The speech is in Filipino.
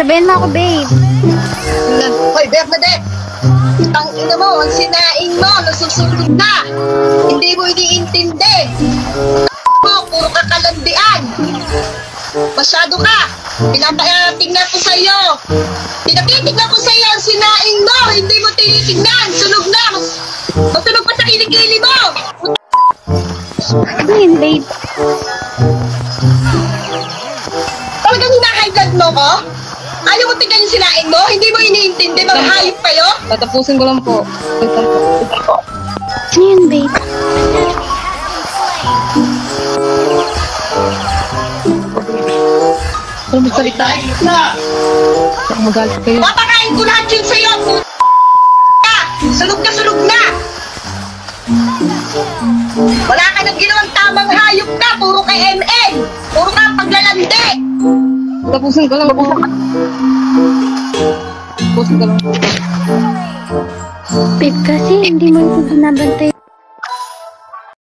Sabihin mo ako, babe. Hoy, Bernadette! Ang ina mo, ang sinaing mo, nasusunod na! Hindi mo iniintindi! Mo, puro ka kalandian! Masyado ka! Pinapatingnan ko sa'yo! Pinapitignan ko sa'yo ang sinaing mo! Hindi mo tinitignan! Sunog na! Masunog pa sa kilikili mo! Ano yun, babe? Talagang hinahigh blood mo ko? Ayaw mo tignan yung sinaing mo? Hindi mo iniintindi? Mga hayop kayo? Tatapusin ko lang po. Ano yun, babe? Ano magsalita? Baka magalit kayo. Papakain ko lahat yun sa'yo! Sunog na! Wala ka nang ginawang tamang hayop ka! Puro kay MN! Puro ka paglalandi! Tatapusin ko lang po. Tatapusin ko lang po. Babe, kasi hindi mo ito binabantay